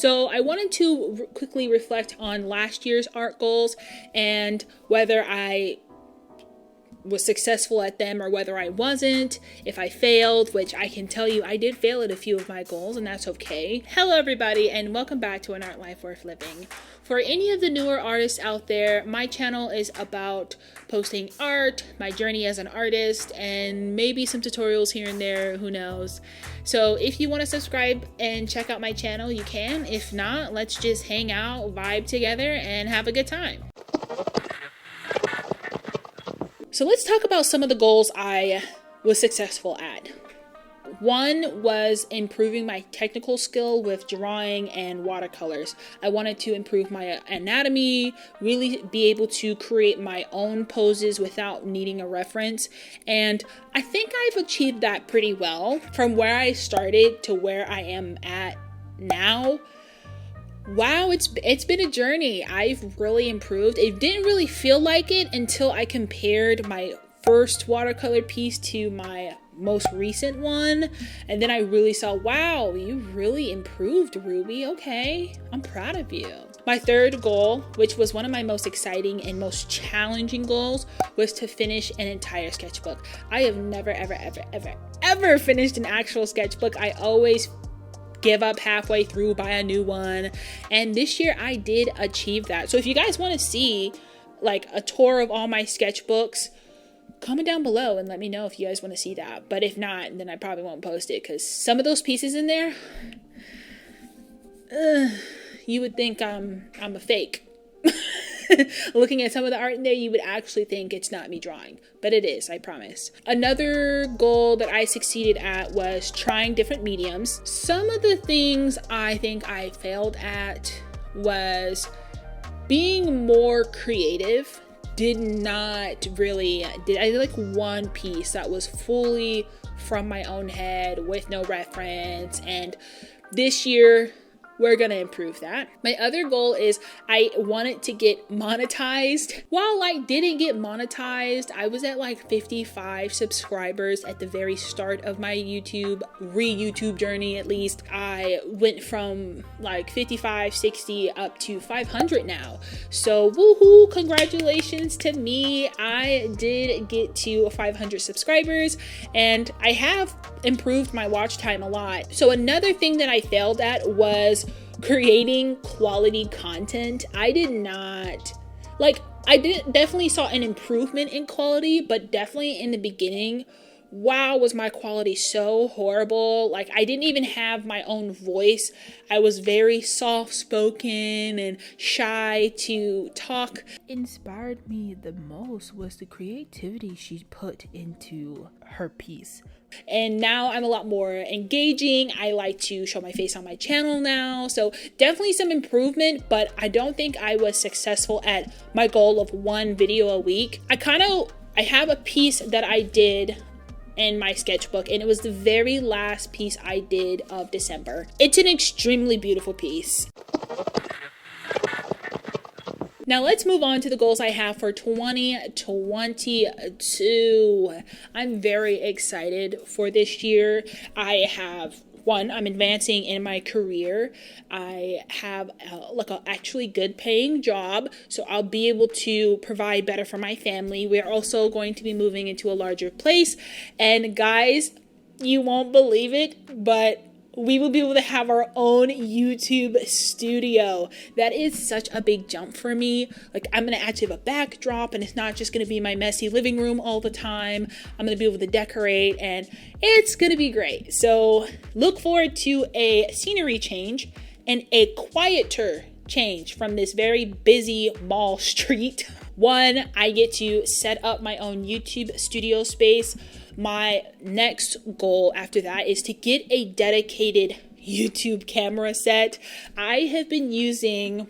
So I wanted to quickly reflect on last year's art goals and whether I was successful at them or whether I wasn't, if I failed, which I can tell you I did fail at a few of my goals, and that's okay. Hello everybody, and welcome back to An Art Life Worth Living. For any of the newer artists out there, my channel is about posting art, my journey as an artist, and maybe some tutorials here and there, who knows. So if you want to subscribe and check out my channel, you can. If not, let's just hang out, vibe together, and have a good time. So let's talk about some of the goals I was successful at. One was improving my technical skill with drawing and watercolors. I wanted to improve my anatomy, really be able to create my own poses without needing a reference. And I think I've achieved that pretty well. From where I started to where I am at now, wow, it's been a journey. I've really improved. It didn't really feel like it until I compared my first watercolor piece to my most recent one, and then I really saw, wow, you really improved, Ruby. Okay, I'm proud of you. My third goal, which was one of my most exciting and most challenging goals, was to finish an entire sketchbook. I have never ever finished an actual sketchbook. I always give up halfway through, buy a new one, and this year I did achieve that. So if you guys want to see like a tour of all my sketchbooks, comment down below and let me know if you guys want to see that. But if not, then I probably won't post it, because some of those pieces in there, you would think I'm a fake. Looking at some of the art in there, you would actually think it's not me drawing, but it is, I promise. Another goal that I succeeded at was trying different mediums. Some of the things I think I failed at was being more creative. I did like one piece that was fully from my own head with no reference, and this year we're gonna improve that. My other goal is I wanted to get monetized. While I didn't get monetized, I was at like 55 subscribers at the very start of my YouTube journey. At least I went from like 55, 60 up to 500 now. So woohoo, congratulations to me. I did get to 500 subscribers, and I have improved my watch time a lot. So another thing that I failed at was creating quality content. I definitely saw an improvement in quality, but definitely in the beginning, wow, was my quality so horrible. Like, I didn't even have my own voice. I was very soft-spoken and shy to talk. Inspired me the most was the creativity she put into her piece. And now I'm a lot more engaging. I like to show my face on my channel now. So definitely some improvement, but I don't think I was successful at my goal of one video a week. I have a piece that I did in my sketchbook, and it was the very last piece I did of December. It's an extremely beautiful piece. Now let's move on to the goals I have for 2022. I'm very excited for this year. I'm advancing in my career. I have an actually good paying job, so I'll be able to provide better for my family. We're also going to be moving into a larger place, and guys, you won't believe it, but we will be able to have our own YouTube studio. That is such a big jump for me. Like, I'm going to actually have a backdrop, and it's not just going to be my messy living room all the time. I'm going to be able to decorate, and it's going to be great. So look forward to a scenery change and a quieter change from this very busy mall street. One, I get to set up my own YouTube studio space. My next goal after that is to get a dedicated YouTube camera set. I have been using,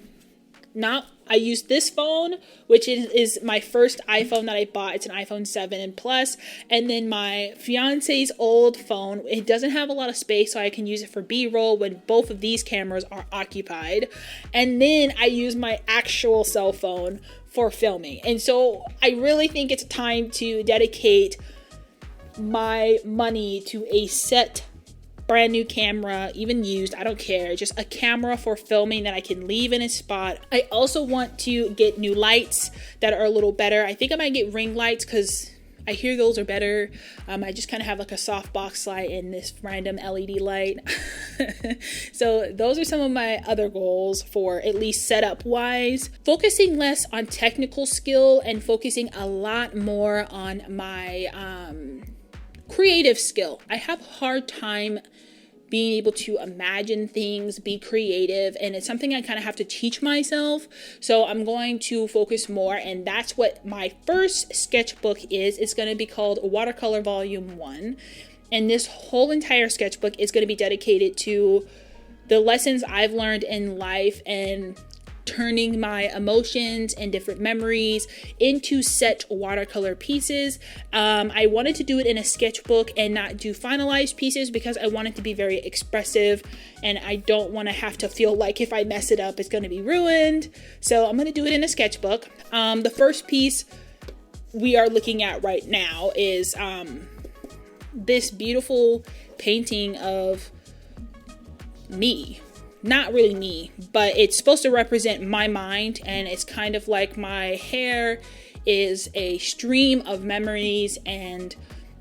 I use this phone, which is my first iPhone that I bought. It's an iPhone 7 and Plus. And then my fiance's old phone. It doesn't have a lot of space, so I can use it for B-roll when both of these cameras are occupied. And then I use my actual cell phone for filming. And so I really think it's time to dedicate my money to a set brand new camera, even used, I don't care, just a camera for filming that I can leave in a spot. I also want to get new lights that are a little better. I think I might get ring lights because I hear those are better. I just kind of have like a softbox light and this random LED light. So those are some of my other goals for at least setup wise. Focusing less on technical skill and focusing a lot more on my creative skill. I have a hard time being able to imagine things, be creative, and it's something I kind of have to teach myself. So I'm going to focus more, and that's what my first sketchbook is. It's going to be called Watercolor Volume 1, and this whole entire sketchbook is going to be dedicated to the lessons I've learned in life and turning my emotions and different memories into set watercolor pieces. I wanted to do it in a sketchbook and not do finalized pieces because I want it to be very expressive and I don't want to have to feel like if I mess it up it's going to be ruined. So I'm going to do it in a sketchbook. The first piece we are looking at right now is this beautiful painting of me. Not really me, but it's supposed to represent my mind, and it's kind of like my hair is a stream of memories and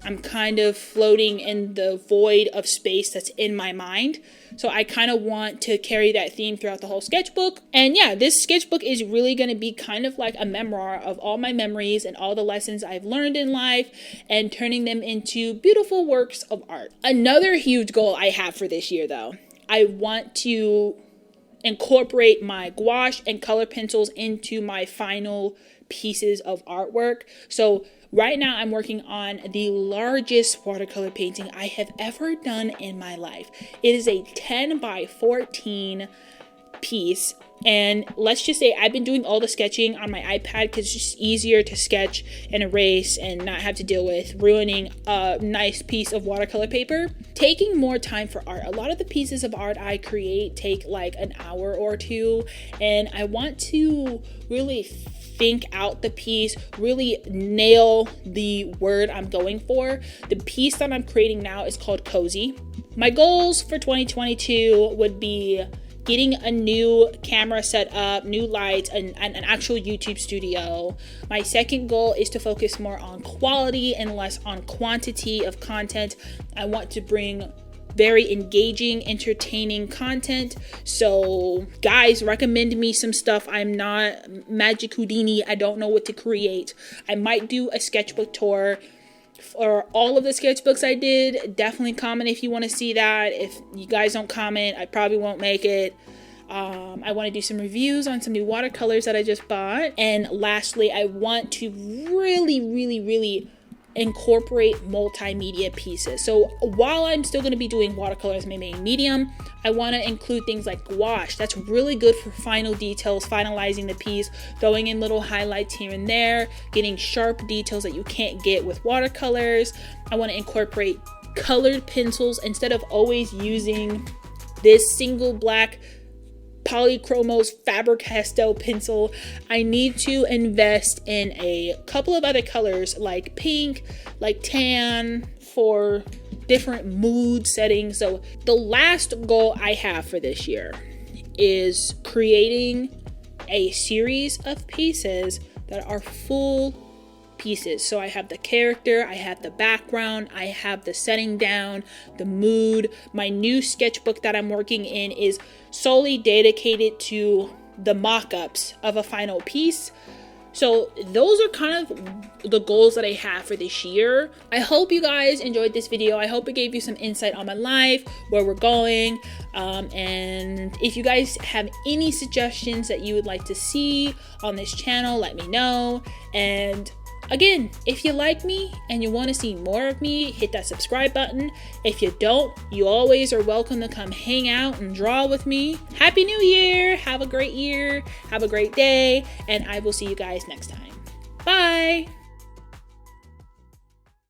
I'm kind of floating in the void of space that's in my mind. So I kind of want to carry that theme throughout the whole sketchbook. And yeah, this sketchbook is really going to be kind of like a memoir of all my memories and all the lessons I've learned in life and turning them into beautiful works of art. Another huge goal I have for this year though, I want to incorporate my gouache and color pencils into my final pieces of artwork. So right now I'm working on the largest watercolor painting I have ever done in my life. It is a 10 by 14 piece. And let's just say I've been doing all the sketching on my iPad because it's just easier to sketch and erase and not have to deal with ruining a nice piece of watercolor paper. Taking more time for art. A lot of the pieces of art I create take like an hour or two, and I want to really think out the piece, really nail the word I'm going for. The piece that I'm creating now is called Cozy. My goals for 2022 would be getting a new camera set up, new lights, and an actual YouTube studio. My second goal is to focus more on quality and less on quantity of content. I want to bring very engaging, entertaining content. So guys, recommend me some stuff. I'm not Magic Houdini. I don't know what to create. I might do a sketchbook tour for all of the sketchbooks I did. Definitely comment if you want to see that. If you guys don't comment, I probably won't make it. I want to do some reviews on some new watercolors that I just bought. And lastly, I want to really incorporate multimedia pieces. So while I'm still going to be doing watercolor as my main medium, I want to include things like gouache. That's really good for final details, finalizing the piece, throwing in little highlights here and there, getting sharp details that you can't get with watercolors. I want to incorporate colored pencils instead of always using this single black Polychromos Faber-Castell pencil. I need to invest in a couple of other colors like pink, like tan, for different mood settings. So the last goal I have for this year is creating a series of pieces that are full pieces. So I have the character, I have the background, I have the setting down, the mood. My new sketchbook that I'm working in is solely dedicated to the mock-ups of a final piece. So those are kind of the goals that I have for this year. I hope you guys enjoyed this video. I hope it gave you some insight on my life, where we're going. And if you guys have any suggestions that you would like to see on this channel, let me know. And again, if you like me and you want to see more of me, hit that subscribe button. If you don't, you always are welcome to come hang out and draw with me. Happy New Year! Have a great year. Have a great day. And I will see you guys next time. Bye!